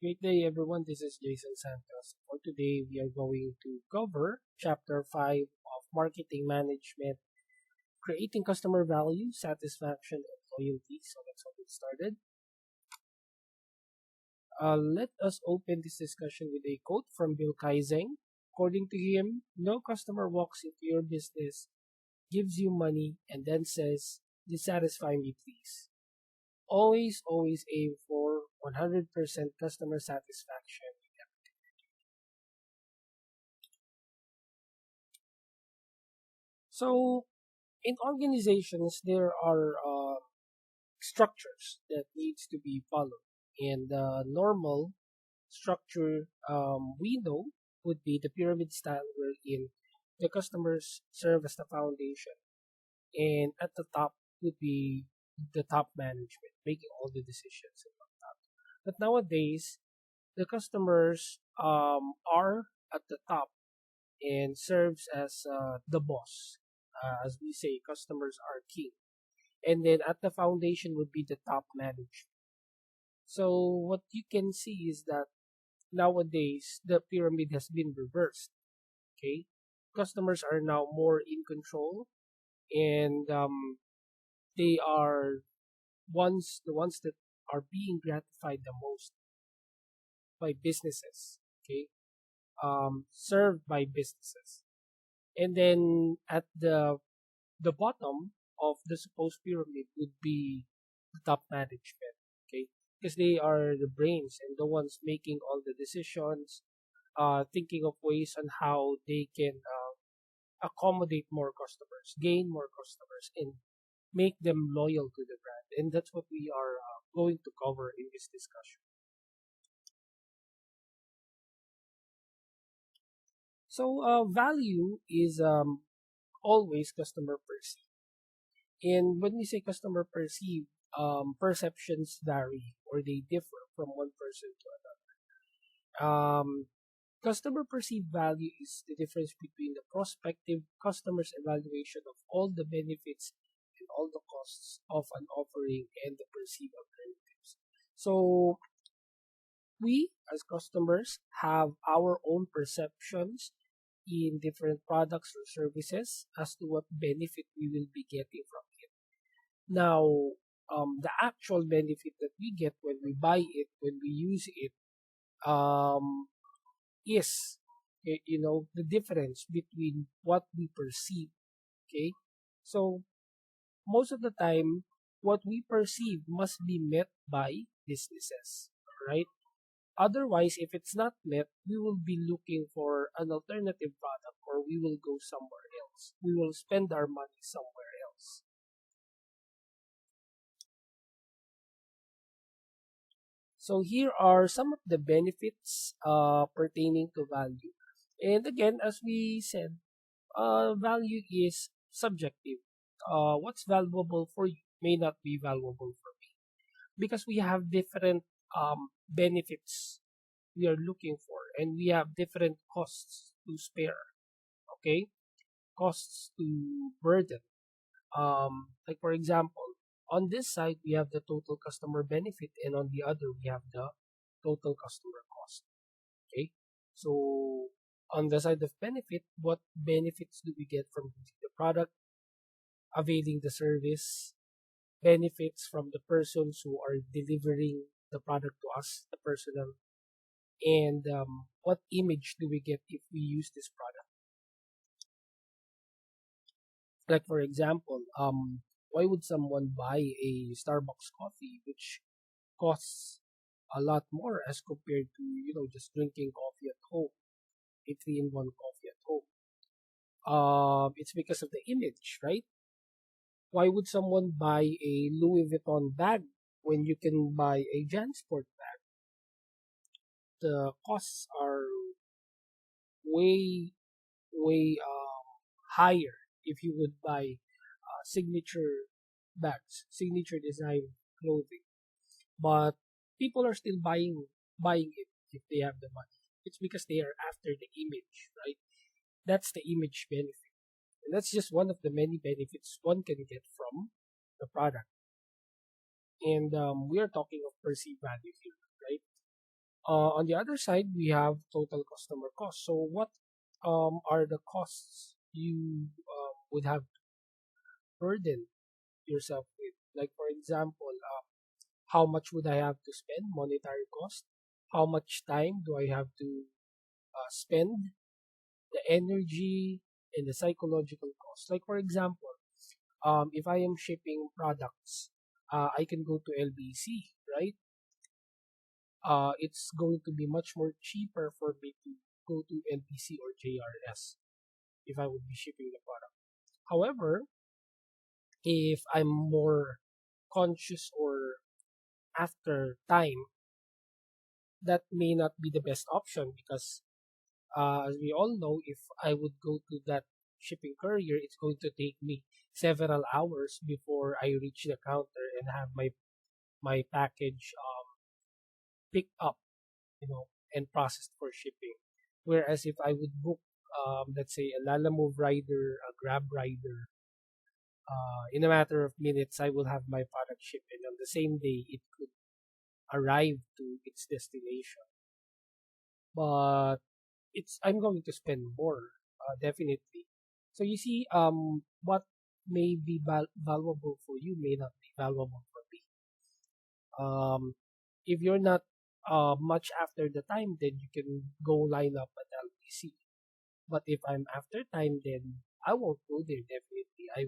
Great day, everyone. This is Jason Santos. For today, we are going to cover Chapter 5 of Marketing Management, Creating Customer Value, Satisfaction, and Loyalty. So let's get started. Let us open this discussion with a quote from Bill Kaizeng. According to him, no customer walks into your business, gives you money, and then says, "Dissatisfy me, please." Always aim for 100% customer satisfaction. So, in organizations, there are structures that needs to be followed, and the normal structure we know would be the pyramid style, wherein the customers serve as the foundation, and at the top would be the top management making all the decisions and whatnot. But nowadays, the customers are at the top and serves as the boss. As we say, customers are king. And then at the foundation would be the top management. So what you can see is that nowadays the pyramid has been reversed. Okay, customers are now more in control, and they are the ones that are being gratified the most by businesses. Okay, served by businesses. And then at the bottom of the supposed pyramid would be the top management. Okay, because they are the brains and the ones making all the decisions, thinking of ways on how they can accommodate more customers, gain more customers, and make them loyal to the brand. And that's what we are going to cover in this discussion. So, value is always customer perceived. And when we say customer perceived, perceptions vary or they differ from one person to another. Customer perceived value is the difference between the prospective customer's evaluation of all the benefits and all the costs of an offering and the perceived alternatives. So, we as customers have our own perceptions in different products or services as to what benefit we will be getting from it. Now, the actual benefit that we get when we buy it, when we use it, um, is the difference between what we perceive. Okay, so most of the time, what we perceive must be met by businesses, right? Otherwise, if it's not met, we will be looking for an alternative product or we will go somewhere else. We will spend our money somewhere else. So here are some of the benefits pertaining to value. And again, as we said, value is subjective. What's valuable for you may not be valuable for me because we have different benefits we are looking for, and we have different costs to spare. Okay, costs to burden. Like for example, on this side we have the total customer benefit, and on the other we have the total customer cost. Okay, so on the side of benefit, what benefits do we get from using the product, availing the service, benefits from the persons who are delivering the product to us, the personal, and what image do we get if we use this product? Like for example, why would someone buy a Starbucks coffee, which costs a lot more as compared to just drinking coffee at home, a three-in-one coffee at home? It's because of the image, right? Why would someone buy a Louis Vuitton bag when you can buy a JanSport bag? The costs are way, way higher if you would buy signature bags, signature design clothing. But people are still buying it if they have the money. It's because they are after the image, right? That's the image benefit. And that's just one of the many benefits one can get from the product. And we are talking of perceived value here, right? On the other side, we have total customer cost. So what are the costs you would have to burden yourself with? Like for example, how much would I have to spend monetary cost? How much time do I have to spend? The energy and the psychological cost. Like for example, if I am shipping products, I can go to LBC, right? It's going to be much more cheaper for me to go to LBC or JRS if I would be shipping the product. However, if I'm more conscious or after time, that may not be the best option because, as we all know, if I would go to that shipping courier, it's going to take me several hours before I reach the counter and have my package picked up, and processed for shipping. Whereas if I would book, let's say, a Lalamove rider, a Grab rider, in a matter of minutes, I will have my product shipped, and on the same day, it could arrive to its destination. But I'm going to spend more, definitely. So you see, what may be valuable for you may not be valuable for me. Um, if you're not much after the time, then you can go line up at LBC. But if I'm after time, then I won't go there. Definitely, I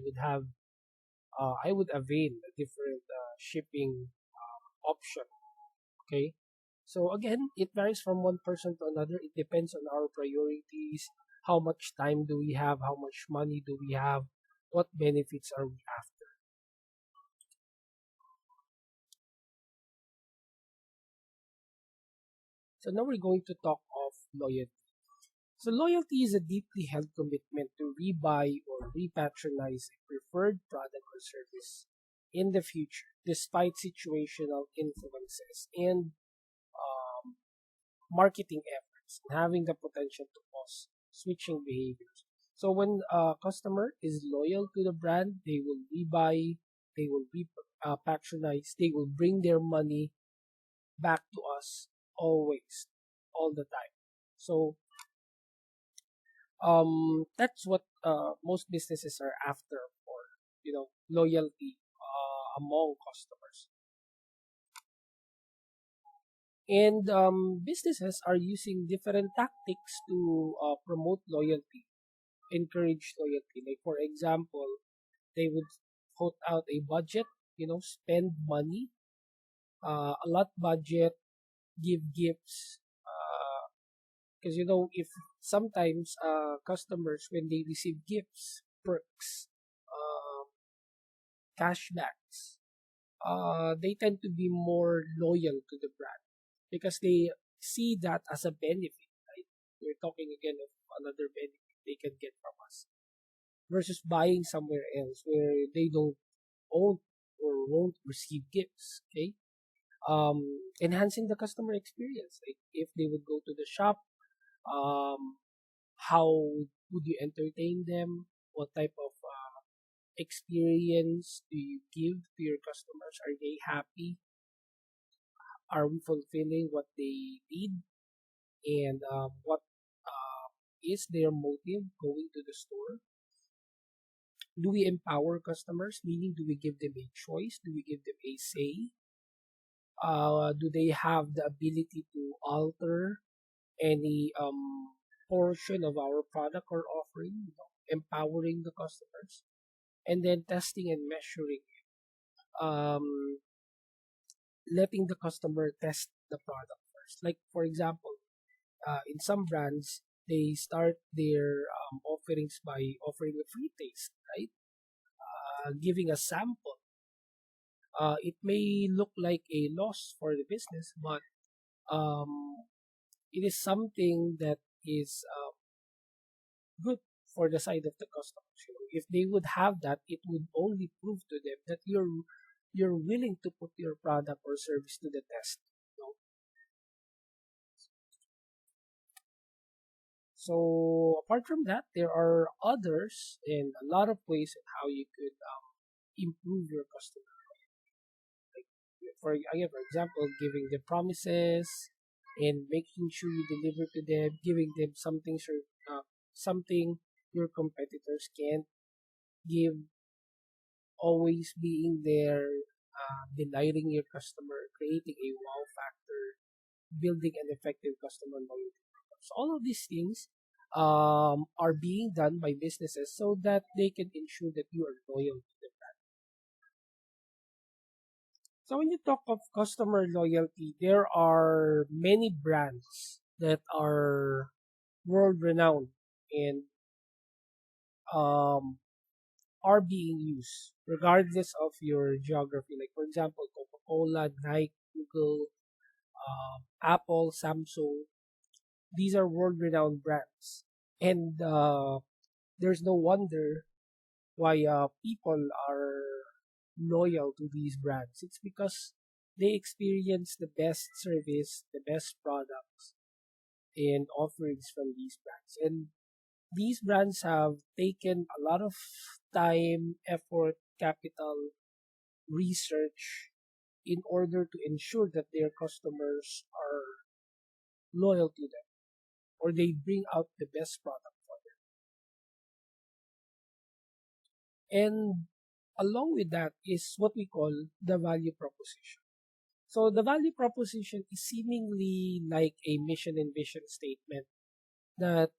would avail a different shipping option. Okay. So again, it varies from one person to another. It depends on our priorities. How much time do we have? How much money do we have? What benefits are we after? So now we're going to talk of loyalty. So loyalty is a deeply held commitment to rebuy or repatronize a preferred product or service in the future, despite situational influences and um, marketing efforts, and having the potential to cause switching behaviors. So when a customer is loyal to the brand, they will rebuy, they will patronize, they will bring their money back to us always, all the time. So that's what most businesses are after for, loyalty among customers. And businesses are using different tactics to promote loyalty, encourage loyalty. Like for example, they would put out a budget, spend money, a lot budget, give gifts. Because if sometimes customers when they receive gifts, perks, um, cashbacks, they tend to be more loyal to the brand because they see that as a benefit, right? We're talking again of another benefit they can get from us versus buying somewhere else where they don't own or won't receive gifts. Okay. Enhancing the customer experience. Like if they would go to the shop, um, how would you entertain them? What type of experience do you give to your customers? Are they happy? Are we fulfilling what they need? And what is their motive going to the store? Do we empower customers? Meaning, do we give them a choice? Do we give them a say? Do they have the ability to alter any portion of our product or offering? Empowering the customers, and then testing and measuring. Um, Letting the customer test the product first. Like for example, in some brands, they start their offerings by offering a free taste, right? Giving a sample. It may look like a loss for the business, but um, it is something that is good for the side of the customers. If they would have that, it would only prove to them that you're willing to put your product or service to the test. You know? So apart from that, there are others and a lot of ways on how you could improve your customer. Like for example, giving the promises, and making sure you deliver to them, giving them something your competitors can't give, always being there, delighting your customer, creating a wow factor, building an effective customer loyalty program. So all of these things are being done by businesses so that they can ensure that you are loyal to them. So when you talk of customer loyalty, there are many brands that are world renowned and um, are being used regardless of your geography. Like for example, Coca-Cola, Nike, Google, Apple, Samsung. These are world renowned brands, and there's no wonder why people are loyal to these brands. It's because they experience the best service, the best products, and offerings from these brands. And these brands have taken a lot of time, effort, capital, research in order to ensure that their customers are loyal to them or they bring out the best product for them. And along with that is what we call the value proposition. So the value proposition is seemingly like a mission and vision statement that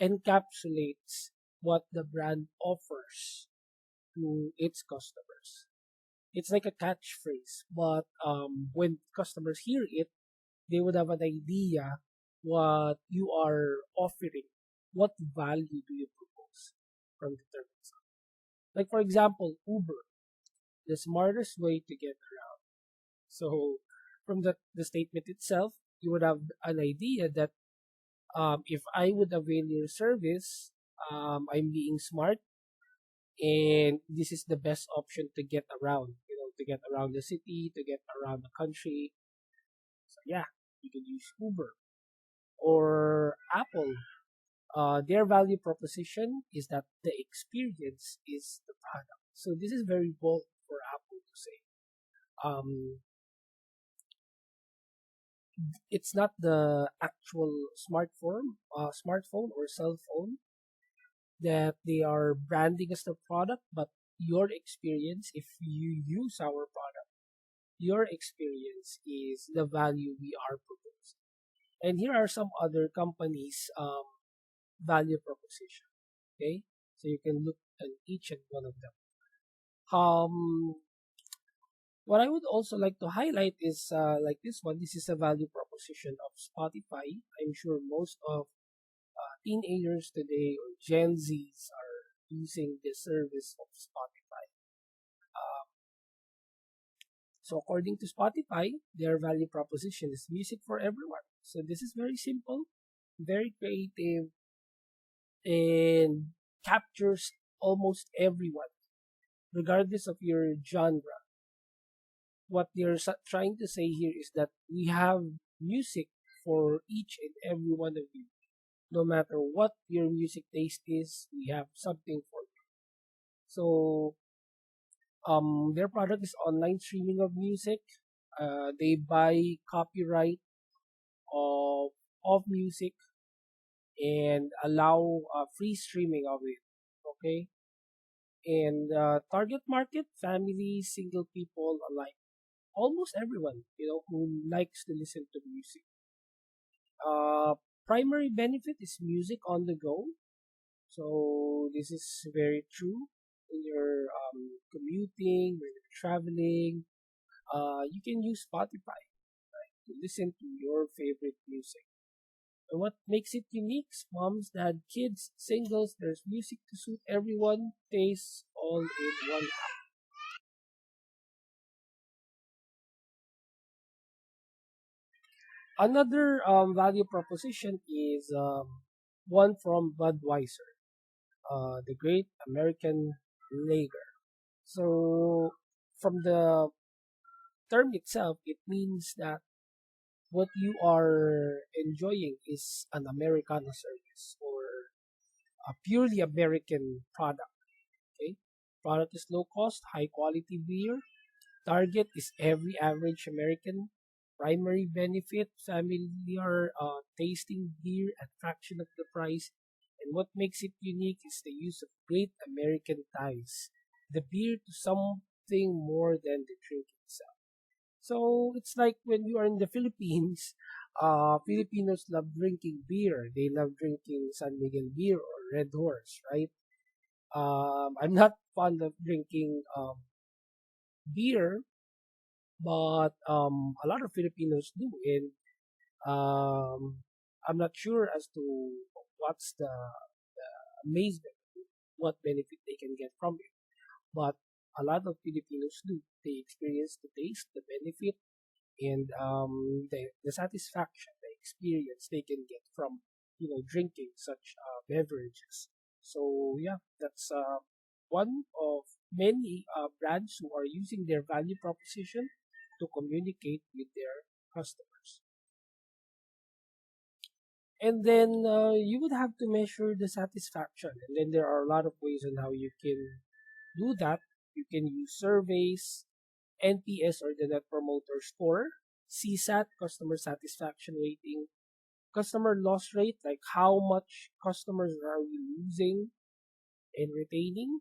encapsulates what the brand offers to its customers. It's like a catchphrase, but when customers hear it, they would have an idea what you are offering, what value do you propose from the term itself. Like for example, Uber, the smartest way to get around. So from the statement itself, you would have an idea that if I would avail your service, I'm being smart, and this is the best option to get around. To get around the city, to get around the country. So yeah, you can use Uber or Apple. Their value proposition is that the experience is the product. So this is very bold for Apple to say. Um, it's not the actual smartphone or cell phone that they are branding as the product, but your experience, if you use our product, your experience is the value we are proposing. And here are some other companies' value proposition. Okay, so you can look at each and one of them. Um, what I would also like to highlight is like this one. This is a value proposition of Spotify. I'm sure most of teenagers today or Gen Zs are using the service of Spotify. Um, so according to Spotify, their value proposition is music for everyone. So this is very simple, very creative, and captures almost everyone, regardless of your genre. What they're trying to say here is that we have music for each and every one of you. No matter what your music taste is, we have something for you. So, their product is online streaming of music. They buy copyright of music and allow free streaming of it. Okay, and target market families, single people alike, almost everyone who likes to listen to music. Uh, Primary benefit is music on the go. So this is very true when you're commuting, when you're traveling. You can use Spotify to listen to your favorite music. And what makes it unique? Moms, dad, kids, singles. There's music to suit everyone. Tastes all in one. Another value proposition is one from Budweiser, the Great American Lager. So, from the term itself, it means that what you are enjoying is an Americana service or a purely American product. Okay, product is low cost, high quality beer. Target is every average American. primary benefit, familiar tasting beer at fraction of the price. And what makes it unique is the use of great American ties, the beer to something more than the drink itself. So it's like when you are in the Philippines, Filipinos love drinking beer. They love drinking San Miguel beer or Red Horse, right? I'm not fond of drinking beer, but a lot of Filipinos do, and I'm not sure as to what's the amazement, what benefit they can get from it. But a lot of Filipinos do. They experience the taste, the benefit, and the satisfaction, the experience they can get from drinking such beverages. So yeah, that's one of many brands who are using their value proposition to communicate with their customers. And then you would have to measure the satisfaction, and then there are a lot of ways on how you can do that. You can use surveys, NPS or the Net Promoter Score, CSAT, customer satisfaction rating, customer loss rate, like how much customers are we losing and retaining.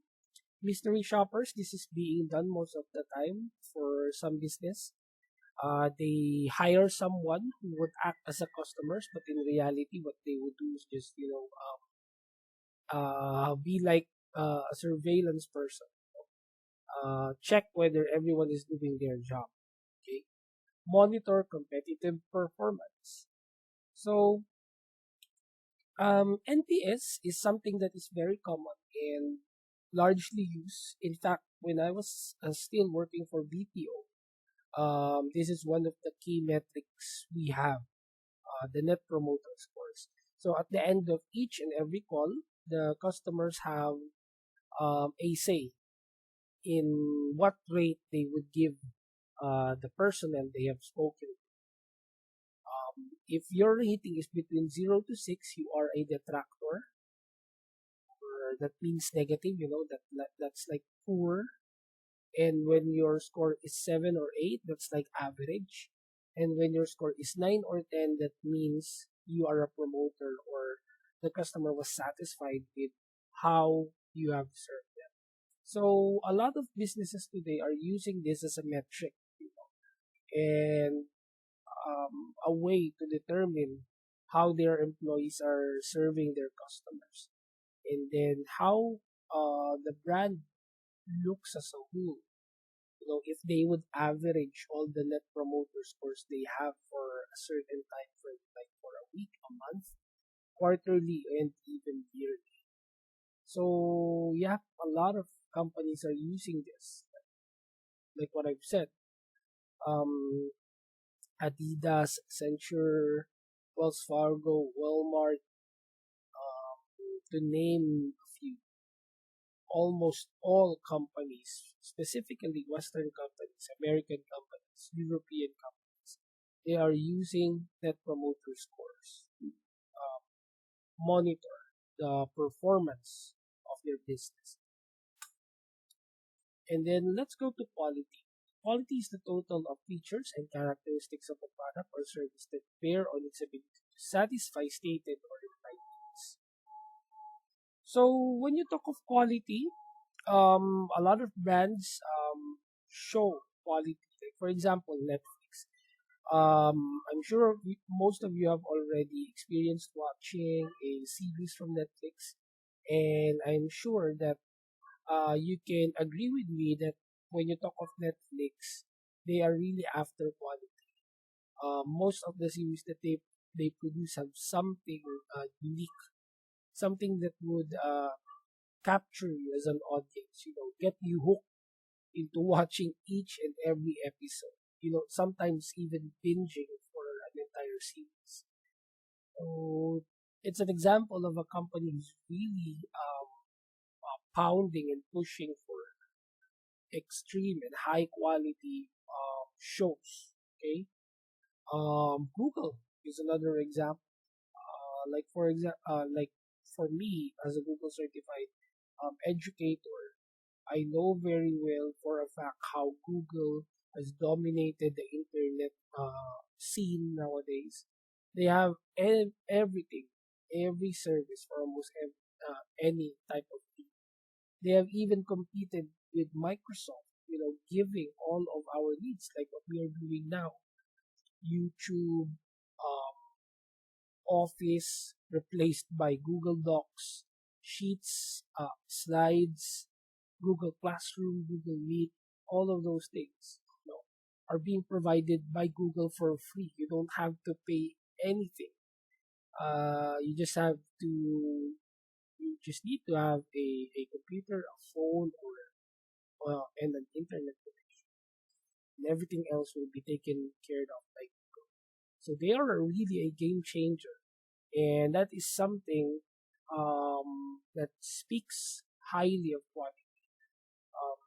Mystery shoppers, this is being done most of the time for some business. They hire someone who would act as a customers, but in reality, what they would do is just be like a surveillance person. Check whether everyone is doing their job. Okay, monitor competitive performance. So NPS is something that is very common and largely used. In fact, when I was still working for BPO, this is one of the key metrics we have, the Net Promoter Scores. So at the end of each and every call, the customers have a say in what rate they would give the personnel they have spoken. If your rating is between 0 to 6, you are a detractor, or that means negative, that's like poor. And when your score is 7 or 8, that's like average. And when your score is 9 or 10, that means you are a promoter or the customer was satisfied with how you have served them. So a lot of businesses today are using this as a metric, and a way to determine how their employees are serving their customers, and then how the brand looks as a whole. If they would average all the Net Promoter Scores they have for a certain time frame, like for a week, a month, quarterly, and even yearly. So yeah, a lot of companies are using this, like what I've said. Um, Adidas, Accenture, Wells Fargo, Walmart, to name a few. Almost all companies, specifically Western companies, American companies, European companies, they are using Net Promoter Scores to monitor the performance of their business. And then let's go to quality. Quality is the total of features and characteristics of a product or service that bear on its ability to satisfy stated or implied needs. So when you talk of quality, a lot of brands show quality. Like for example, Netflix. I'm sure most of you have already experienced watching a series from Netflix, and I'm sure that you can agree with me that when you talk of Netflix, they are really after quality. Most of the series that they produce have something unique, something that would capture you as an audience. Get you hooked into watching each and every episode. Sometimes even binging for an entire series. So it's an example of a company who's really pounding and pushing for extreme and high quality shows. Okay, Google is another example. Like for me as a Google certified educator, I know very well for a fact how Google has dominated the internet scene nowadays. They have everything, every service for almost any type of thing. They have even competed with Microsoft, giving all of our needs like what we are doing now. YouTube, Office replaced by Google Docs, Sheets, Slides, Google Classroom, Google Meet, all of those things, are being provided by Google for free. You don't have to pay anything. You just have to you just need to have a computer, a phone, or and an internet connection. And everything else will be taken care of by Google. So they are really a game changer, and that is something that speaks highly of quality. Um,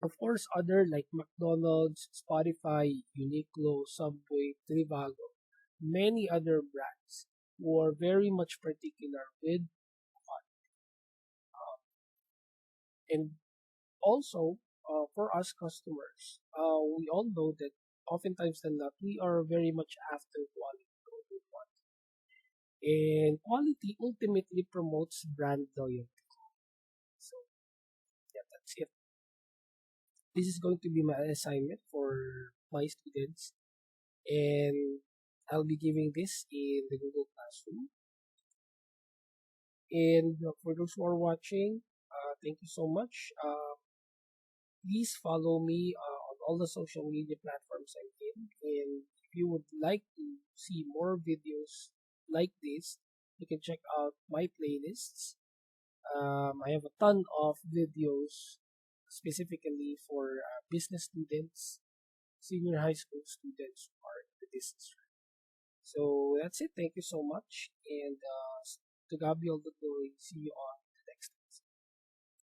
of course, other like McDonald's, Spotify, Uniqlo, Subway, Trivago, many other brands who are very much particular with and also for us customers, we all know that oftentimes than not, we are very much after quality over quantity. And quality ultimately promotes brand loyalty. So, yeah, that's it. This is going to be my assignment for my students, and I'll be giving this in the Google Classroom. And for those who are watching, thank you so much. Please follow me on all the social media platforms I'm in. And if you would like to see more videos like this, you can check out my playlists. I have a ton of videos specifically for business students, senior high school students who are in the business track. So that's it. Thank you so much. And to Gabi all the glory. See you on